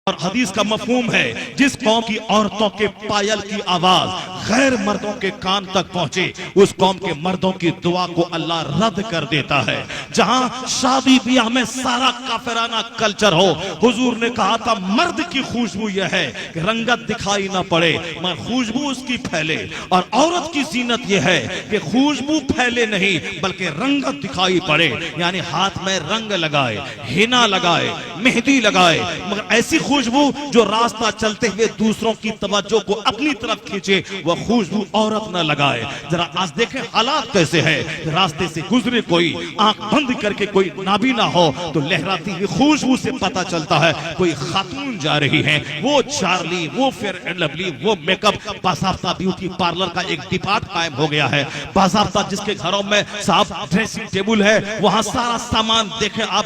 और हदीस का मफहूम है, जिस कौम की औरतों के पायल की आवाज गैर मर्दों के कान तक पहुंचे, उस कौम के मर्दों की दुआ को अल्लाह रद्द कर देता है। जहां शादी ब्याह में सारा काफिराना कल्चर हो, हुजूर ने कहा था मर्द की खुशबू यह है कि रंगत दिखाई ना पड़े मगर खुशबू उसकी फैले, और औरत की जीनत यह है कि खुशबू फैले नहीं बल्कि रंगत दिखाई पड़े, यानी हाथ में रंग लगाए, हिना लगाए, मेहंदी लगाए, मगर ऐसी खुशबू जो रास्ता चलते हुए दूसरों की तवज्जो को अपनी तरफ खींचे, वह खुशबू औरत न लगाए। जरा आज देखें हालात कैसे है, रास्ते से गुजरे कोई, आंख बंद करके कोई नाबीना हो तो लहराती हुई खुशबू से पता चलता है कोई खातून जा रही है। वो चार्ली, वो फेयर एंड लवली, वो मेकअप, बासाफ्ता ब्यूटी पार्लर का एक डिपार्ट कायम हो गया है। बासाफ्ता जिसके घरों में साफ ड्रेसिंग टेबल है, वहां सारा सामान देखें आप,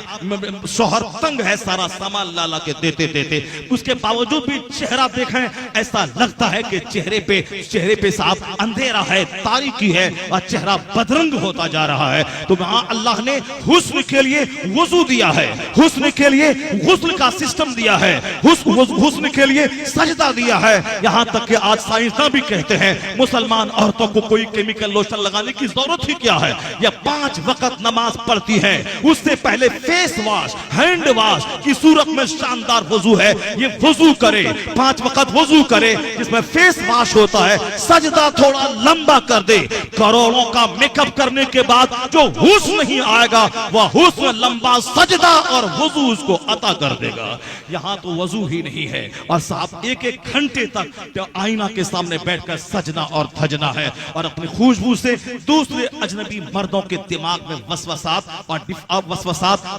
शोहर तंग है सारा सामान ला के देते देते, उसके बावजूद भी चेहरा देखें ऐसा लगता है कि चेहरे पे साफ अंधेरा है, तारीकी है और चेहरा बदरंग होता जा रहा है। तो वहां अल्लाह ने हुस्न के लिए वजू दिया है, हुस्न के लिए गुस्ल का सिस्टम दिया है, हुस्न के लिए सजदा दिया है। यहां तक कि आज साइंसदान भी कहते हैं मुसलमान औरतों को कोई केमिकल लोशन लगाने की जरूरत ही क्या है, या 5 वक्त नमाज पढ़ती है, उससे पहले फेस वॉश, हैंड वॉश की सूरत में शानदार वजू है, ये वजू करे, 5 वक्त वजू करे जिसमें फेस वॉश होता है, सजदा थोड़ा लंबा कर दे। करोड़ों का मेकअप करने के बाद जो हुस्न नहीं आएगा वह हुस्न लंबा सजदा और वजू उसको अता कर देगा। यहां तो वजू ही नहीं है और साहब एक घंटे तक आईना के सामने बैठकर सजना और थजना है और अपनी खुशबू से दूसरे अजनबी मर्दों के दिमाग में वसवसात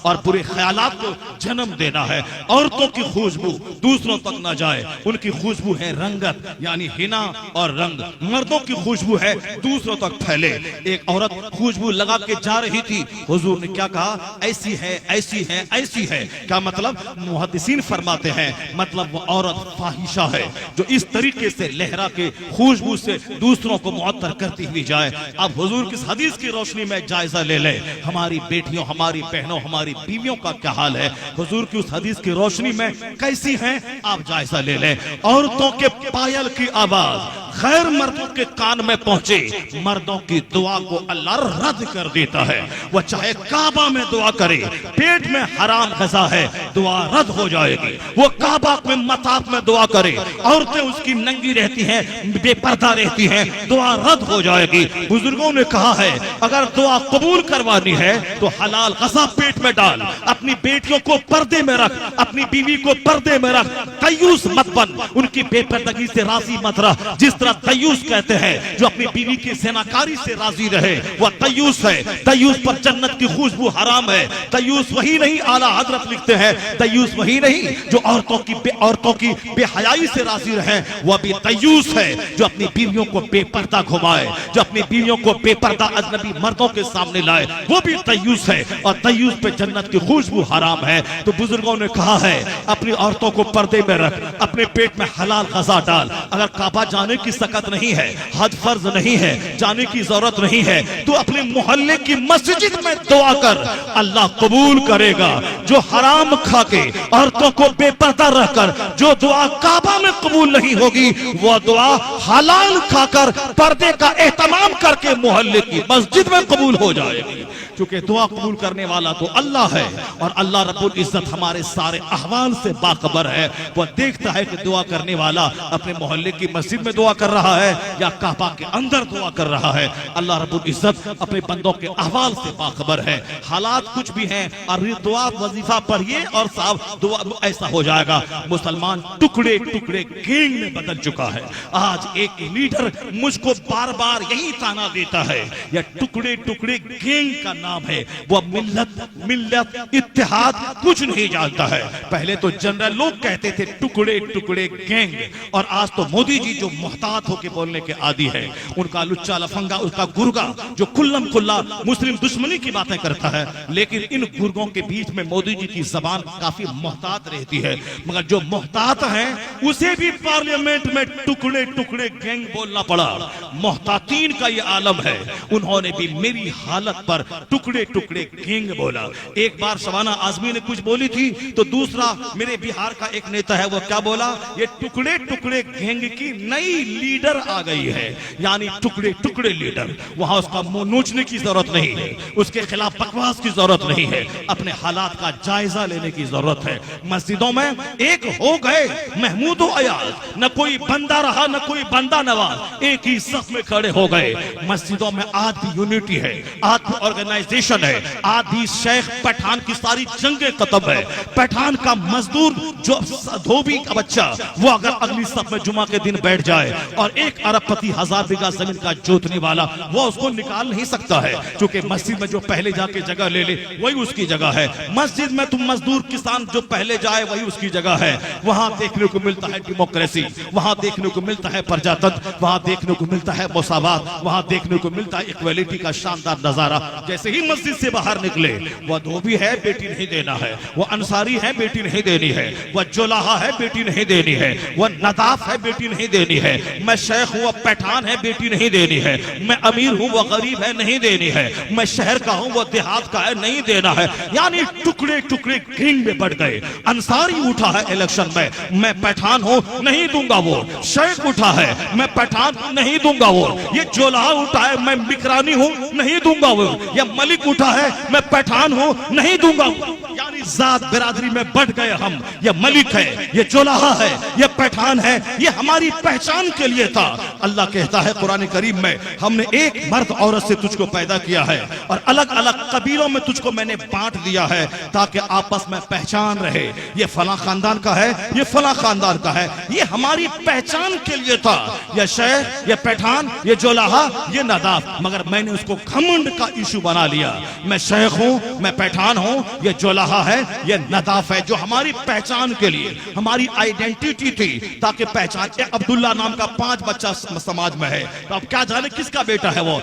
और बुरे ख्यालात को जन्म देना है। औरतों की खुशबू दूसरों तक न जाए, उनकी खुशबू है रंगत यानी हिना और रंग, मर्दों की खुशबू है दूसरों तक फैले। एक औरत खुशबू लगा के जा रही थी, हुजूर ने क्या कहा, ऐसी है ऐसी है ऐसी है। क्या मतलब? मुहद्दिसीन फरमाते हैं मतलब वो औरत फाहिशा है जो इस तरीके से लहरा के खुशबू से दूसरों को मुअत्तर करती हुई जाए। अब हुजूर की हदीस की रोशनी में जायजा ले ले, हमारी बेटियों, हमारी बहनों, हमारी बीवियों का क्या हाल है, हुजूर की उस हदीस की रोशनी में कैसी हैं, आप जायजा ले लें। औरतों के पायल की आवाज गैर मर्दों के कान में पहुंचे, मर्दों की दुआ को अल्लाह रद्द कर देता है। वह चाहे काबा में दुआ करे, पेट में हराम गज़ा है, दुआ रद्द हो जाएगी। वो काबा में मताफ में दुआ करे, औरतें उसकी नंगी रहती हैं, बेपर्दा रहती हैं, दुआ रद्द हो जाएगी। बुजुर्गों ने कहा है अगर दुआ कबूल करवानी है तो हलाल गज़ा पेट में डाल, अपनी बेटियों को पर्दे में रख, अपनी बीवी को पर्दे में रख, तय्यूस मत बन, उनकी बेपर्दगी से राजी मत रह। जिस तरह तय्यूस कहते हैं जो अपनी बीवी की ज़नाकारी से राजी रहे वह तय्यूस है, तय्यूस पर जन्नत की खुशबू हराम है। तय्यूस वही नहीं, आला हजरत लिखते हैं तय्यूस वही नहीं जो औरतों की बेहयाई से राजी रहे, वह भी तय्यूस है जो अपनी बीवियों को बेपर्दा घुमाए, जो अपनी बीवियों को बेपर्दा अजनबी मर्दों के सामने लाए, वो भी तय्यूस है और तय्यूस पे जन्नत की खुशबू हराम है। तो बुजुर्गों ने कहा है अपनी औरतों को पर्दे में रख, अपने पेट में हलाल गज़ा डाल। अगर काबा जाने की सकत नहीं है, हज फर्ज नहीं है, जाने की जरूरत नहीं है, तो अपने मोहल्ले की मस्जिद में दुआ कर, अल्लाह कबूल करेगा। जो हराम खा के औरतों को बेपर्दा रहकर जो दुआ काबा में कबूल नहीं होगी, वह दुआ हलाल खाकर पर्दे का एहतमाम करके मोहल्ले की मस्जिद में कबूल हो जाएगी। क्योंकि दुआ कबूल करने वाला तो अल्लाह है और अल्लाह रब्बुल इज्जत हमारे सारे अहवाल से बाखबर है। वह देखता है कि दुआ करने वाला अपने मोहल्ले की मस्जिद में दुआ कर रहा है या काबा के अंदर दुआ कर रहा है। अल्लाह रब्बुल इज्जत अपने बंदों के अहवाल से बाखबर है। हालात कुछ भी हैं और दुआ वजीफा पढ़िए और साहब दुआ ऐसा हो जाएगा। मुसलमान टुकड़े टुकड़े गैंग में बदल चुका है। आज एक लीडर मुझको बार बार यही ताना देता है, यह टुकड़े टुकड़े गैंग का नाम है, वो मिल्लत इत्तेहाद कुछ नहीं जानता है। पहले तो जनरल लोग कहते थे टुकड़े टुकड़े गैंग, और आज तो मोदी जी जो मोहतात होकर बोलने के आदी है, उनका लुच्चा लफंगा, उसका गुर्गा जो कुल्लम कुल्ला मुस्लिम दुश्मनी की बातें करता है, लेकिन इन गुर्गों के बीच में मोदी जी की जबान काफी मोहतात रहती है। मगर जो मोहतात हैं उसे भी पार्लियामेंट में टुकड़े टुकड़े गैंग बोलना पड़ा। मोहतातीन का ये आलम है, उन्होंने भी मेरी हालत पर टुकड़े टुकड़े गैंग बोला। एक बार शबाना आजमी ने कुछ बोली थी तो दूसरा मेरे बिहार का एक नेता है वो क्या बोला, ये टुकड़े टुकड़े गैंग की नई लीडर आ गई है, यानी टुकड़े टुकड़े लीडर। वहां उसका मुंह नोचने की जरूरत नहीं है, उसके खिलाफ बकवास की जरूरत नहीं है, अपने हालात का जायजा लेने की जरूरत है। मस्जिदों में एक हो गए महमूद अयाज, न कोई बंदा रहा न कोई बंदा नवाज, एक ही सफ में खड़े हो गए। मस्जिदों में आज भी यूनिटी है, आज भी ऑर्गेनाइजेशन है, आज भी शेख पठान की सारी जंगें खत्म है। पठान का मजदूर जो धोबी का बच्चा वो अगर अगली सफ में जुमा के दिन बैठ जाए और एक अरबपति 1000 बीघा जमीन का जोतने वाला वो उसको निकाल नहीं सकता है, क्योंकि मस्जिद में जो पहले जाके जगह ले ले वही उसकी जगह है। मस्जिद में तुम मजदूर किसान जो पहले जाए वही उसकी जगह है। वहां देखने को मिलता है डेमोक्रेसी, वहां देखने को मिलता है प्रजातंत्र, वहां देखने को मिलता है मुसावात, वहां देखने को मिलता है इक्वालिटी का शानदार नजारा। जैसे ही मस्जिद से बाहर निकले, वह धोबी है बेटी नहीं देना है, वह अंसारी है बेटी नहीं देनी है, वह जोलाहा है बेटी नहीं देनी है, वह नदाफ है बेटी नहीं देनी है, मैं शेख हूं वह पठान है बेटी नहीं देनी है, मैं अमीर हूं वह गरीब है नहीं देनी है, मैं शहर का हूं वह देहात का है नहीं देना है। यानी टुकड़े टुकड़े गैंग में बढ़ गए। अंसारी उठा है इलेक्शन में, मैं पठान हूं नहीं दूंगा वो, शेख उठा है मैं पठान हूं नहीं दूंगा वो, ये जोलाहा उठा है मैं बिकरानी हूं नहीं दूंगा वो, या मलिक उठा है मैं पठान हूं नहीं दूंगा वो। यानी जात बिरादरी में बढ़ गए हम, ये मलिक है, ये जोलाहा है, ये पठान है, ये हमारी पहचान के लिए था। अल्लाह कहता है कुरान करीम में, हमने एक मर्द औरत से तुझको पैदा किया है और अलग अलग कबीलों में तुझको मैंने बांट दिया है ताकि आपस में पहचान रहे, ये फला खानदान का है, ये फला खानदान का है, ये हमारी पहचान के लिए था। ये शेख, ये पठान, ये जोलाहा, ये नदाफ, मगर मैंने उसको घमंड का इशू बना लिया। मैं शेख हूं, मैं पठान हूं, ये जोलाहा है, ये नदाफ है, जो हमारी पहचान के लिए हमारी आइडेंटिटी थी, ताकि पहचान। अब्दुल्ला नाम का 5 बच्चा समाज में है, तो अब क्या जाने किसका बेटा है वो,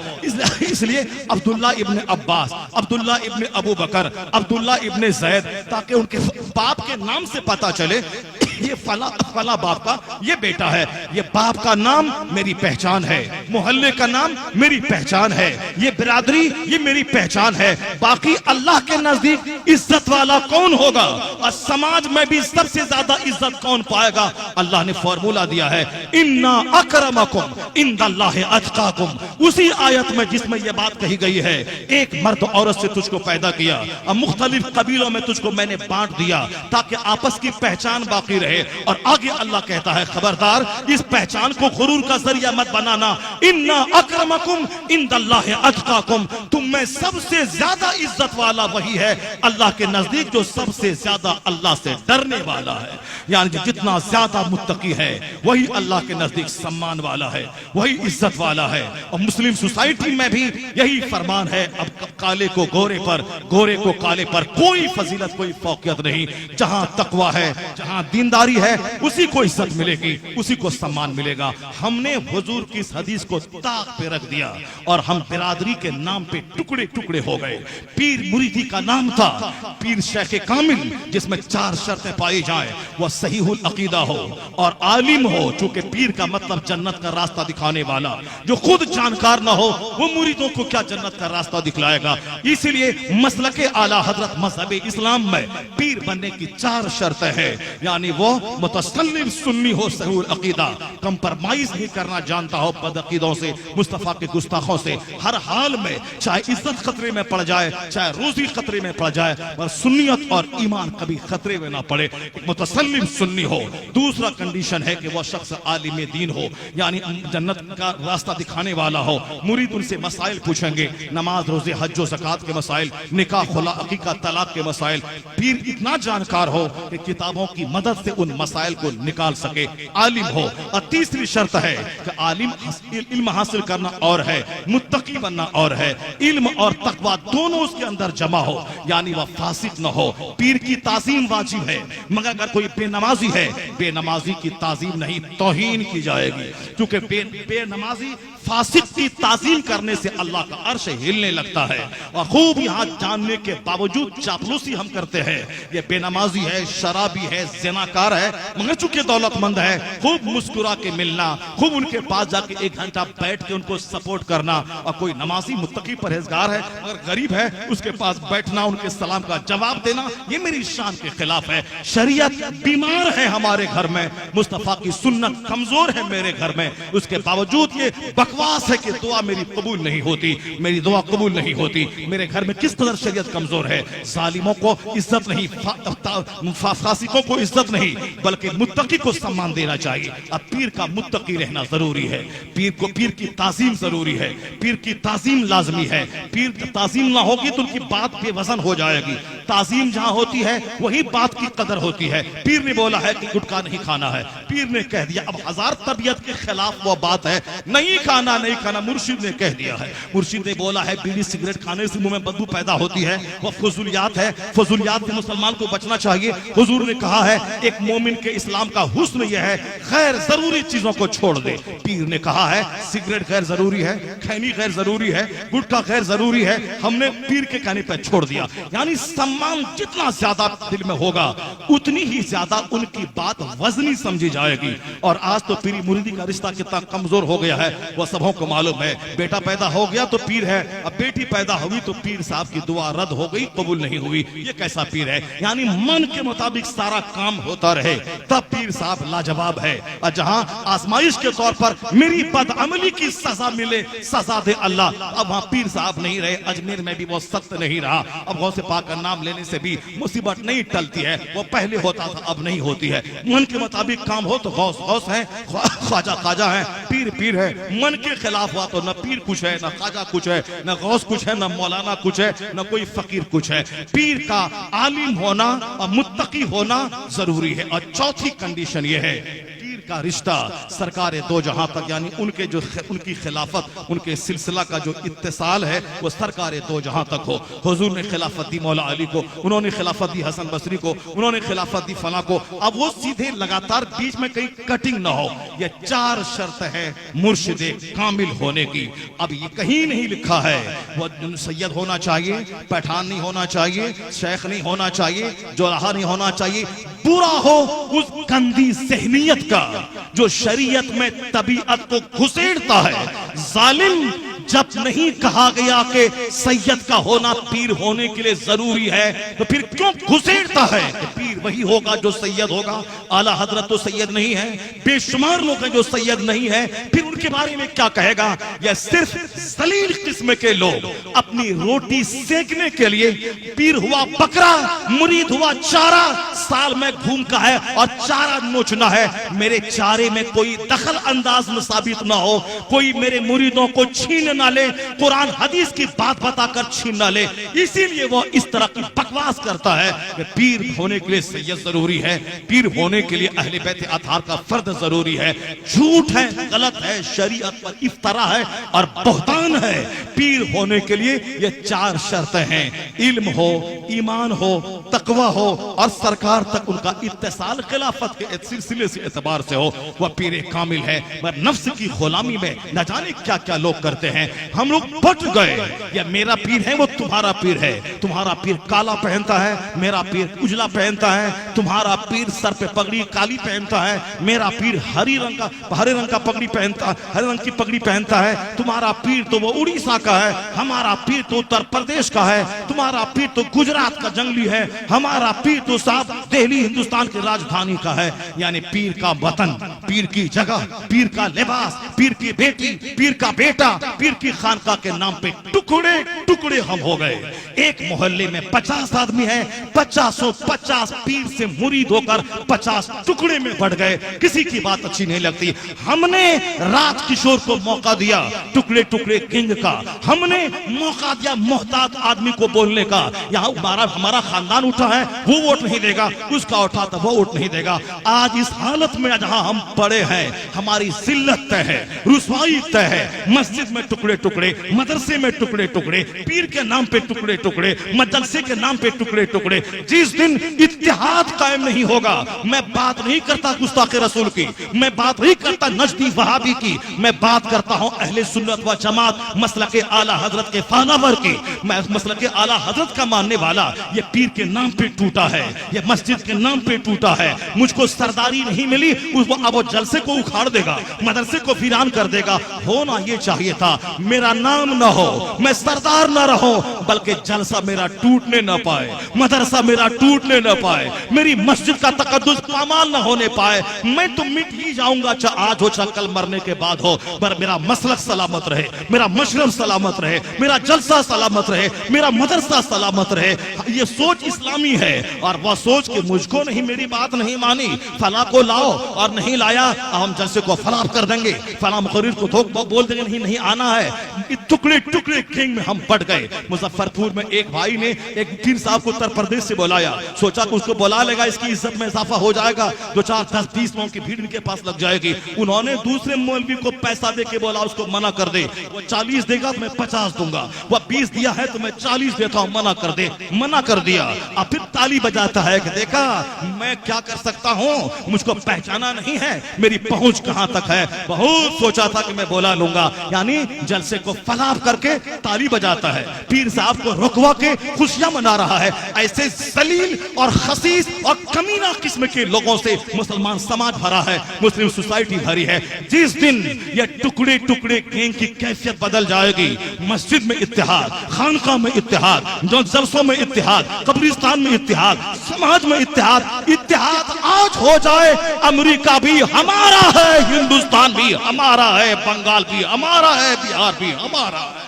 इसलिए अब्दुल्ला इब्ने अब्बास, अब्दुल्ला इब्ने अबू बकर, अब्दुल्ला इब्ने जैद, ताकि उनके बाप के नाम से पता चले ये फला फला बाप का ये बेटा है, ये बाप का नाम मेरी पहचान है, मोहल्ले का नाम मेरी पहचान है, ये बिरादरी ये मेरी पहचान है। बाकी अल्लाह के नजदीक इज्जत वाला कौन होगा और समाज में भी सबसे ज्यादा इज्जत कौन पाएगा, अल्लाह ने फॉर्मूला दिया है, इन्ना अकरमकुम इंदल्लाहि अतकाकुम। उसी आयत में जिसमें यह बात कही गई है, एक मर्द औरत से तुझको पैदा किया और मुख्तलिफ कबीलों में तुझको मैंने बांट दिया ताकि आपस की पहचान बाकी रहे। और आगे अल्लाह कहता है, खबरदार इस पहचान को गुरूर का जरिया मत बनाना, इन्ना अकरमकुम इंदल्लाहि अतकाकुम। तुम में सबसे ज्यादा इज्जत वाला वही है अल्लाह के नजदीक जो सबसे ज्यादा अल्लाह से डरने वाला है। यानी जितना ज्यादा मुत्तकी है वही अल्लाह के नजदीक सम्मान वाला है, वही इज्जत वाला है। और मुस्लिम सोसाइटी में भी यही फरमान है, अब काले को गोरे पर, गोरे को काले पर कोई फजीलत कोई फौकियत नहीं। जहां तकवा है, जहां दीनदारी है, उसी को इज्जत मिलेगी, उसी को सम्मान मिलेगा। हमने हुजूर की इस हदीस को ताक पे रख दिया और हम बिरादरी के नाम पे टुकड़े टुकड़े हो गए। पीर मुरीदी का नाम था पीर शेख कामिल, जिसमें 4 शर्तें पाई जाए, वह सहीहुल अकीदा हो और आलिम हो, चूंकि पीर का मतलब जन्नत का रास्ता दिखाने वाला, जो खुद जानकार ना हो वो मुरीदों को क्या जन्नत का रास्ता दिखलाएगा। इसलिए मसलके आला हजरत मजहब इस्लाम में पीर बनने की 4 शर्तें हैं, यानी वो मुतसल्लिम सुन्नी हो, सहीहुल अकीदा, कंप्रोमाइज नहीं करना जानता हो बदअकीदों से, मुस्तफा के गुस्ताखों से, हर हाल में चाहे इज्जत खतरे में पड़ जाए, चाहे रोजी खतरे में पड़ जाए, पर सुन्नियत और ईमान कभी खतरे में ना पड़े, मुतसल्लिम सुन्नी हो। दूसरा कंडीशन है कि वह शख्स आलिम दीन हो, यानी जन्नत का रास्ता दिखाने वाला हो। मुरीद उनसे मसाइल पूछेंगे, नमाज रोजे हज व ज़कात के मसाइल, निकाह खुला अकीका तलाक के मसाइल। पीर इतना जानकार हो कि किताबों की मदद से उन मसाइल को निकाल सके, आलिम हो। और तीसरी शर्त है कि आलिम इल्म हासिल करना और है, मुत्तकी बनना और है, इल्म और तकवा दोनों उसके अंदर जमा हो, यानी वह फासिक न हो। पीर की ताज़ीम वाजिब है, मगर अगर कोई बेनमाजी है, बेनमाज बेनमाजी की ताजीम नहीं, तौहीन की जाएगी। क्योंकि बेनमाजी फासिक की ताजीम करने से अल्लाह का अर्श हिलने लगता है। और खूब यहाँ जानने के बावजूद चापलूसी हम करते हैं। ये बेनमाजी है, शराबी है, ज़िनाकार है, मगर चूंकि दौलतमंद है, खूब मुस्कुरा के मिलना, खूब उनके पास जाके 1 घंटा बैठ के उनको सपोर्ट करना। और कोई नमाजी मुत्तकी परहेजगार है अगर गरीब है, उसके पास बैठना, उनके सलाम का जवाब देना, ये मेरी शान के खिलाफ है। शरीयत बीमार है हमारे घर में, मुस्तफा की सुन्नत कमजोर है मेरे घर में, उसके बावजूद ये बकवास है कि दुआ मेरी कबूल नहीं होती, मेरी दुआ कबूल नहीं होती। मेरे घर में किस कदर शरीयत कमजोर है। जालिमों को इज्जत नहीं, फासिकों को इज्जत नहीं, बल्कि मुत्तकी को सम्मान देना चाहिए। अब पीर का मुत्तकी रहना जरूरी है, पीर की ताजीम जरूरी है, पीर की ताजीम लाजमी है। पीर ताजीम ना होगी तो उनकी बात बेवजन हो जाएगी। ताजीम जहां होती है वही बात की कदर होती है। पीर ने बोला है कि गुटखा नहीं खाना है, पीर ने कह दिया। अब हजार तबीयत के खिलाफ वो बात है, नहीं खाना नहीं खाना, मुर्शिद ने कह दिया है। मुर्शिद ने बोला है बीड़ी सिगरेट खाने से मुंह में बदबू पैदा होती है, वो फजूलियात है, फजूलियात से मुसलमान को बचना चाहिए। हुजूर ने कहा है एक मोमिन के इस्लाम का हुस्न यह है गैर जरूरी चीजों को छोड़ दे। पीर ने कहा है सिगरेट गैर जरूरी है, खैनी गैर जरूरी है, गुटखा गैर जरूरी है, हमने पीर के कहने पर छोड़ दिया। यानी सम्मान जितना ज्यादा दिल में होगा उतनी ही ज्यादा उनकी बात वजनी समझी जाएगी। और आज तो पीरी मुरीदी का रिश्ता कितना कमजोर हो गया है वो सबों को मालूम है। बेटा पैदा हो गया तो पीर है, अब बेटी पैदा हुई तो पीर साहब की दुआ रद्द हो गई, कबूल नहीं हुई। ये कैसा पीर है? यानी मन के मुताबिक सारा काम होता रहे तब पीर साहब लाजवाब है। और जहां आजमाइश के तौर पर मेरी बदअमली की सजा मिले, सजा दे अल्लाह, अब वहां पीर साहब नहीं रहे। अजमेर में भी वो सख्त नहीं रहा। अब गौसे पाक का नाम लेने से भी मुसीबत नहीं टलती है, वो पहले होता था अब नहीं होती है। मन के मुताबिक काम हो तो गौस गौस है, ख्वाजा ख्वाजा है, पीर पीर है। मन के खिलाफ हुआ तो न पीर कुछ है, न ख्वाजा कुछ है, न गौस कुछ है, न मौलाना कुछ है, न कोई फकीर कुछ है। पीर का आलिम होना और मुत्तकी होना जरूरी है। और चौथी कंडीशन यह है का रिश्ता सरकार दो जहां तक, यानी उनके जो उनकी खिलाफत, उनके सिलसिला का जो इत्तिसाल है वो सरकार दो जहां तक हो। हुजूर ने खिलाफत दी मौला अली को, उन्होंने खिलाफत दी हसन बसरी को, उन्होंने खिलाफत दी फला को। अब वो सीधे लगातार बीच में कहीं कटिंग ना हो। ये 4 शर्त है मुर्शिदे कामिल होने की। अब ये कहीं नहीं लिखा है वो सैयद होना चाहिए, पठान नहीं होना चाहिए, शेख नहीं होना चाहिए, जोराहा नहीं होना चाहिए। पूरा हो उस गंदी ज़हनियत का जो शरीयत में तबीयत को घुसेड़ता है। जालिम जब नहीं कहा गया कि सैयद का होना पीर होने के लिए जरूरी है तो फिर क्यों घुसेड़ता है कि पीर वही होगा जो सैयद होगा। आला हजरत तो सैयद नहीं है, बेशुमार लोग हैं जो सैयद नहीं है, फिर उनके बारे में क्या कहेगा। यह सिर्फ जलील किस्म के लोग अपनी रोटी सेकने के लिए, पीर हुआ बकरा, मुरीद हुआ चारा, साल में घूमता है और चारा नोचना है। मेरे चारे में कोई दखल अंदाज में साबित ना हो, कोई मेरे मुरीदों को छीन ना ले, कुरान हदीस की बात बताकर छीन ना ले। इसीलिए वो इस तरह की बकवास करता है कि पीर होने के लिए सैयद जरूरी है, पीर होने के लिए अहले बैत अतहार का फर्द जरूरी है। झूठ है, गलत है, शरीयत पर इफ्तरा है और बहतान है। पीर होने के लिए ये 4 शर्तें हैं, इल्म हो, ईमान हो, तकवा हो और सरकार तक उनका इत्तिसाल खिलाफत के सिलसिले से एतबार से हो। वह पीर कामिल है। मगर नफ्स की गुलामी में न जाने क्या क्या लोग करते हैं। हम लोग बट गए, या मेरा पीर है वो तुम्हारा पीर है। तुम्हारा पीर काला पहनता है, मेरा पीर उजला पहनता है। तुम्हारा पीर सर पे पगड़ी काली पहनता है, मेरा पीर हरे रंग का पगड़ी पहनता, हरे रंग की पगड़ी पहनता है। तुम्हारा पीर तो वो उड़ीसा का है, हमारा पीर तो उत्तर प्रदेश का है। तुम्हारा पीर तो गुजरात का जंगली है, हमारा पीर तो साहब दिल्ली हिंदुस्तान की राजधानी का है। यानी पीर का वतन, पीर की जगह, पीर का लिबास, पीर की बेटी, पीर का बेटा, पीर की खानका के नाम पे टुकड़े टुकड़े हम हो गए। एक मोहल्ले में 50 आदमी है, 50 पीर से मुरीद होकर 50 टुकड़े में बढ़ गए। किसी की बात अच्छी नहीं लगती। हमने राजकिशोर को मौका दिया टुकड़े टुकड़े किंग का, हमने मौका दिया मोहताज आदमी को बोलने का। यहाँ हमारा खानदान उठा है, वो वोट नहीं देगा, उसका उठा तो वो वोट नहीं देगा। आज इस हालत में जहां हम पड़े हैं, हमारी जिल्लत तय है। रुसवाई तय है। मस्जिद में टुकड़े टुकड़े, मदरसे में टुकड़े टुकड़े, पीर के नाम पे टुकड़े टुकड़े, मदरसे के नाम पे टुकड़े टुकड़े। जिस दिन इत्तेहाद कायम नहीं होगा, मैं बात नहीं करता गुस्ताखे रसूल की, मैं बात नहीं करता नजदी वहाबी की, मैं बात करता हूं अहले सुन्नत व जमात मसलके आला हजरत के फॉलोवर की। मैं मसलके आला हजरत का मानने वाला। ये पीर के नाम पे टूटा है, ये मस्जिद के नाम पे टूटा है। मुझको सरदारी नहीं मिली, अब वो जलसे को उखाड़ देगा, मदरसे को वीरान कर देगा। होना ये चाहिए था मेरा नाम ना हो, मैं सरदार ना रहो, बल्कि जलसा मेरा टूटने ना पाए, मदरसा मेरा टूटने ना पाए, मेरी मस्जिद का तकद्दुस पामाल ना होने पाए। मैं तो मिट ही जाऊंगा, चाहे आज हो चाहे कल मरने के बाद हो, पर मेरा मसलक सलामत रहे, मेरा मशरब सलामत रहे, मेरा जलसा सलामत रहे, मेरा मदरसा सलामत रहे। ये सोच इस्लामी है। और वह सोच के मुझको नहीं, मेरी बात नहीं मानी, फला को लाओ, और नहीं लाया हम जलसे को फलाप कर देंगे, फला मुखर्रिर को थोक बोल देंगे, नहीं नहीं आना है। टुकड़े टुकड़े गैंग में हम बढ़ गए। मुजफ्फरपुर में एक भाई ने एक पीर साहब को उत्तर प्रदेश से बुलाया, सोचा कि उसको बुला लेगा, इसकी इज्जत में इजाफा हो जाएगा, 2 4 10 20 लोगों की भीड़ इनके पास लग जाएगी। उन्होंने दूसरे मौलवी को पैसा दे के बोला उसको मना कर दे, वो 40 देगा तो मैं 50 दूंगा, वो 20 दिया है तो मैं 40 देता हूं, मना कर दे। मना कर दिया। अब फिर ताली बजाता है कि देखा मैं क्या कर सकता हूं, मुझको पहचाना नहीं है, मेरी पहुंच कहां तक है। बहुत सोचा था कि मैं बोला लूंगा, यानी जलसे को फलाप करके ताली बजाता है, पीर साहब को रुकवा के खुशियां मना रहा है। ऐसे जलील और खसीस और कमीना किस्म के लोगों से मुसलमान समाज भरा है, मुस्लिम सोसाइटी भरी है। जिस दिन ये टुकड़े टुकड़े गैंग की कैफियत बदल जाएगी, मस्जिद में इत्तेहाद, खानका में इत्तेहाद, जो जलसों में इत्तेहाद, कब्रिस्तान में इत्तेहाद, समाज में इत्तेहाद। इत्तेहाद आज हो जाए, अमेरिका भी हमारा है, हिंदुस्तान भी हमारा है, बंगाल भी हमारा है, बिहार भी हमारा है।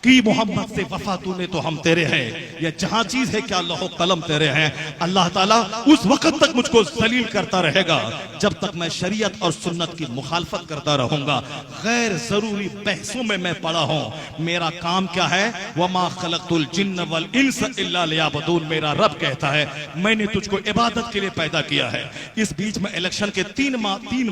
कि मोहम्मद से वफा तूने तो हम तेरे हैं, ये जहां चीज है क्या लौह कलम तेरे हैं। अल्लाह ताला उस वक्त तक मुझको जलील करता रहेगा जब तक मैं शरीयत और सुन्नत की मुखालफत करता रहूंगा। गैर जरूरी बहसों में मैं पड़ा हूं। मेरा काम क्या है, वमा खलक़तुल जिन्न वल इंस इल्ला लियाबुदून। मेरा रब कहता है मैंने तुझको इबादत के लिए पैदा किया है। इस बीच में इलेक्शन के 3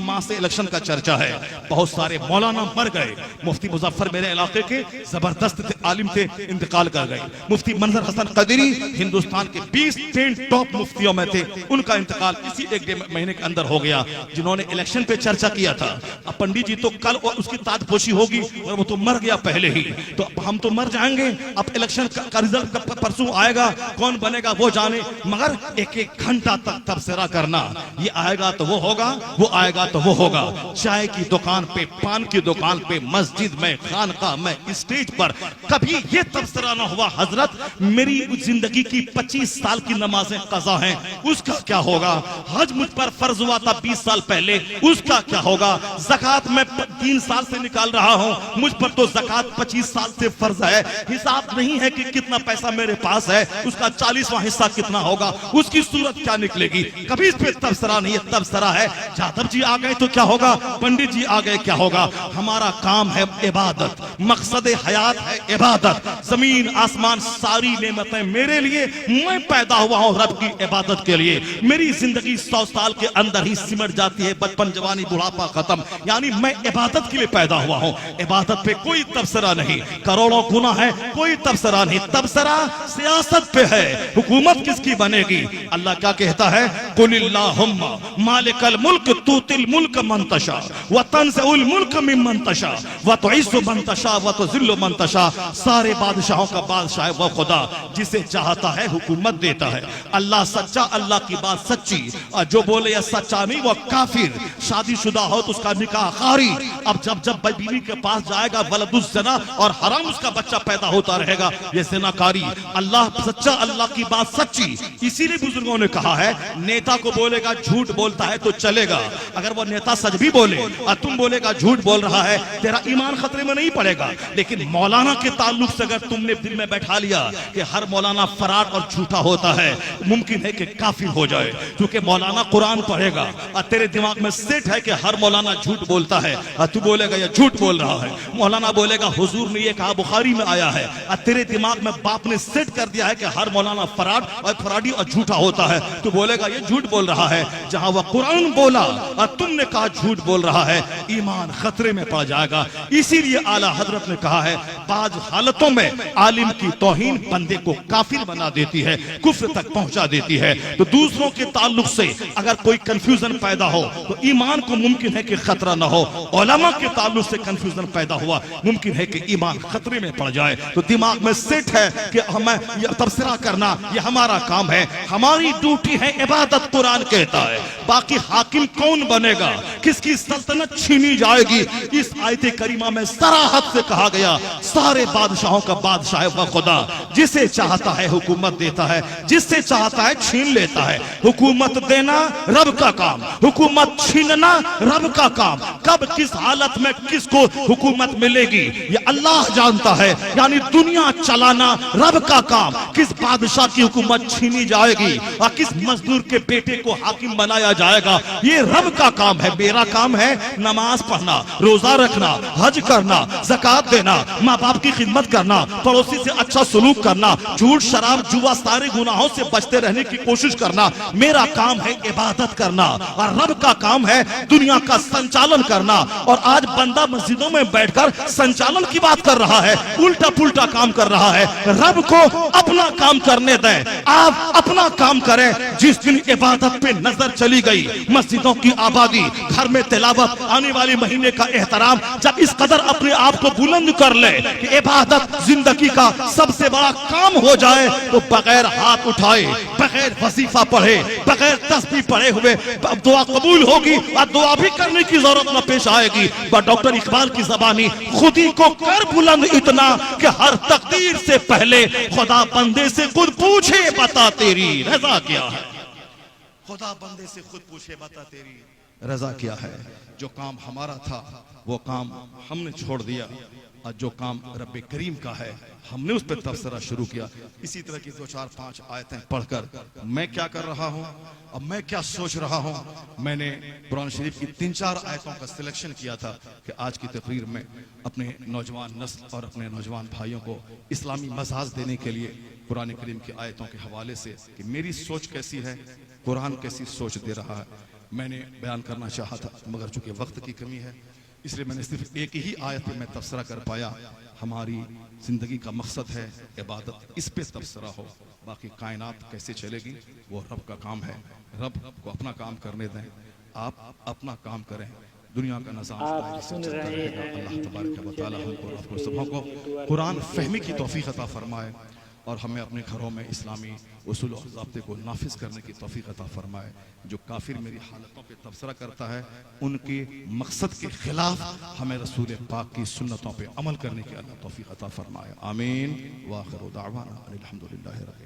माह से इलेक्शन का चर्चा है। बहुत सारे मौलाना मर गए। मुफ्ती मुजफ्फर मेरे इलाके के जबरदस्त आलिम थे, इंतकाल कर गए। मुफ्ती मंजर हसन कदरी हिंदुस्तान के 20 टॉप मुफ्तियों में थे, उनका इंतकाल इसी 1 महीने के अंदर हो गया। जिन्होंने इलेक्शन पे चर्चा किया था, अब पंडित जी तो कल और उसकी ताजपोशी होगी, और वो तो मर गया पहले ही, तो हम तो मर जाएंगे। अब इलेक्शन का रिजल्ट परसों आएगा, कौन बनेगा वो जाने, मगर 1-1 घंटा तक तबसरा करना, ये आएगा तो वो होगा, वो आएगा तो वो होगा। चाय की दुकान पे, पान की दुकान पे, मस्जिद में, खानका में, स्टेज पर कभी ये तबसरा ना हुआ हजरत मेरी जिंदगी की 25 साल की नमाजें कज़ा हैं, उसका क्या होगा। हज मुझ पर फर्ज हुआ था 20 साल पहले, उसका क्या होगा। ज़कात मैं 3 साल से निकाल रहा हूं, मुझ पर तो ज़कात 25 साल से फर्ज है। हिसाब नहीं है कि कितना पैसा मेरे पास है, उसका 40वां हिस्सा कितना होगा, उसकी सूरत क्या निकलेगी। कभी इस पे तबसरा नहीं है। तबसरा है जादव जी आ गए तो क्या होगा, पंडित जी आ गए क्या होगा। हमारा काम है इबादत, मकसद हयात है इबादत। जमीन आसमान सारी नेमतें मेरे लिए, मैं पैदा हुआ हूं रब की इबादत के लिए। मेरी जिंदगी 100 साल के अंदर ही सिमट जाती है, बचपन जवानी बुढ़ापा खत्म, यानी मैं इबादत के लिए पैदा हुआ हूं। इबादत पे कोई तबसरा नहीं, करोड़ों गुना है, कोई तबसरा नहीं। तबसरा सियासत पे है, हुकूमत किसकी बनेगी। अल्लाह क्या कहता है, कुलिल्लाहुम्मा मालिकल मुल्क तुतिल मुल्क मन तशा व तंज़िउल मुल्क मिम्मन तशा व तुइज़्ज़ु मन तशा व तुज़िल्लु मन तशा। सारे बादशाहों का बादशाह है वो खुदा, जिसे चाहता है हुकूमत देता है। अल्लाह सच्चा, अल्लाह की बात सच्ची, और जो बोले या सच्चा नहीं वो काफिर। शादीशुदा हो तो उसका निकाह खारी। अब जब बीवी के पास जाएगा वलदुज़ ज़ना, और हराम उसका बच्चा पैदा होता रहेगा, ये ज़िनाकारी। अल्लाह सच्चा, अल्लाह की बात सच्ची। इसीलिए बुजुर्गों ने कहा है नेता को बोलेगा झूठ बोलता है तो चलेगा, अगर वो नेता सच भी बोले और तुम बोलेगा झूठ बोल रहा है, तेरा ईमान खतरे में नहीं पड़ेगा। लेकिन मौलाना के ताल्लुक से अगर तुमने दिल में बैठा लिया कि हर मौलाना फराड और झूठा होता है, मुमकिन है कि काफिर हो जाए। क्योंकि मौलाना कुरान पढ़ेगा और तेरे दिमाग में सेट है कि हर मौलाना झूठ बोलता है, और तू बोलेगा ये झूठ बोल रहा है। मौलाना बोलेगा हुजूर ने ये कहा, बुखारी में आया है। तेरे दिमाग में बाप ने सेट कर दिया है कि हर मौलाना फराड और फराडी और झूठा होता है। तू बोलेगा ये झूठ बोल रहा है। जहां वह कुरान बोला और तुमने कहा झूठ बोल रहा है, ईमान खतरे में पड़ जाएगा। इसीलिए आला हजरत ने कहा है, बाज हालतों में आलिम की तौहीन बंदे को काफिर बना देती है, कुफ्र तक पहुंचा देती है। तो दूसरों के ताल्लुक से अगर कोई कंफ्यूजन पैदा हो तो ईमान को मुमकिन है कि खतरा ना हो। उलमा के ताल्लुक से कंफ्यूजन पैदा हुआ, मुमकिन है कि ईमान खतरे में पड़ जाए। तो दिमाग में सेट है कि हमें यह तबसरा करना ये हमारा काम है, हमारी ड्यूटी है इबादत। कुरान कहता है बाकी हाकिम कौन बनेगा, किसकी सल्तनत छीनी जाएगी, इस आयत करीमा में सराहत से कहा गया सारे बादशाहों का बादशाह वह खुदा, जिसे चाहता है हुकूमत देता है, जिससे चाहता है छीन लेता है। हुकूमत देना रब का काम, हुकूमत छीनना रब का काम। कब किस हालत में किसको हुकूमत मिलेगी ये अल्लाह जानता है। यानी दुनिया चलाना रब का काम। किस बादशाह की हुकूमत छीनी जाएगी और किस मजदूर के बेटे को हाकिम बनाया जाएगा ये रब का काम है। मेरा काम है नमाज पढ़ना, रोजा रखना, हज करना, ज़कात देना, माँ बाप की खिदमत करना, पड़ोसी से अच्छा सलूक करना, झूठ शराब जुआ सारे गुनाहों से बचते रहने की कोशिश करना। मेरा काम है इबादत करना और रब का काम है दुनिया का संचालन करना। और आज बंदा मस्जिदों में बैठकर संचालन की बात कर रहा है, उल्टा पुल्टा काम कर रहा है। रब को अपना काम करने दें, आप अपना काम करें। जिस दिन इबादत पे नजर चली गई, मस्जिदों की आबादी, घर में तिलावत, आने वाले महीने का एहतराम, जब इस कदर अपने आप को बुलंद कर ले कि इबादत जिंदगी का सबसे बड़ा काम हो जाए, तो बगैर हाथ उठाए, बगैर वजीफा पढ़े, बगैर तस्बीह पढ़े हुए दुआ कबूल होगी और दुआ भी करने की जरूरत न पेश आएगी। पर डॉक्टर इकबाल की ज़बानी, खुद ही को कर बुलंद इतना कि हर तकदीर से पहले खुदा बंदे से खुद पूछे बता तेरी रजा क्या है। खुदा बंदे से खुद पूछे बता तेरी रजा क्या है। जो काम हमारा था वो काम हमने छोड़ दिया और जो काम रब्बे करीम का है हमने उस पर तबसरा शुरू किया। इसी तरह की 2 4 5 आयतें पढ़कर मैं क्या कर रहा हूँ, अब मैं क्या सोच रहा हूँ। मैंने कुरान शरीफ की 3 4 आयतों का सिलेक्शन किया था कि आज की तकरीर में अपने नौजवान नस्ल और अपने नौजवान भाइयों को इस्लामी मजाज देने के लिए कुरान करीम की आयतों के हवाले से कि मेरी सोच कैसी है, कुरान कैसी सोच दे रहा है, मैंने बयान करना चाहा था। मगर चूंकि वक्त की कमी है इसलिए मैंने सिर्फ एक ही आयत में तबसरा कर पाया। हमारी जिंदगी का मकसद है इबादत, इस पे तबसरा हो। बाकी कायनात कैसे चलेगी वो रब का काम है। रब को अपना काम करने दें, आप अपना काम करें। दुनिया का निज़ाम चलता रहेगा। अल्लाह तबारक व तआला हमको आपको सबों को कुरान फहमी की तौफीक अता फरमाए और हमें अपने घरों में इस्लामी उसूल और ज़ाब्ते को नाफिज करने की तौफीक अता फरमाए। जो काफिर मेरी हालतों पे तबसरा करता है उनके मकसद के खिलाफ हमें रसूल पाक की सुन्नतों पे अमल करने की अल्लाह तौफीक अता फरमाए। आमीन। व आखिर दावाना अनिल हम्दुलिल्लाहि रब्बिल आलमीन।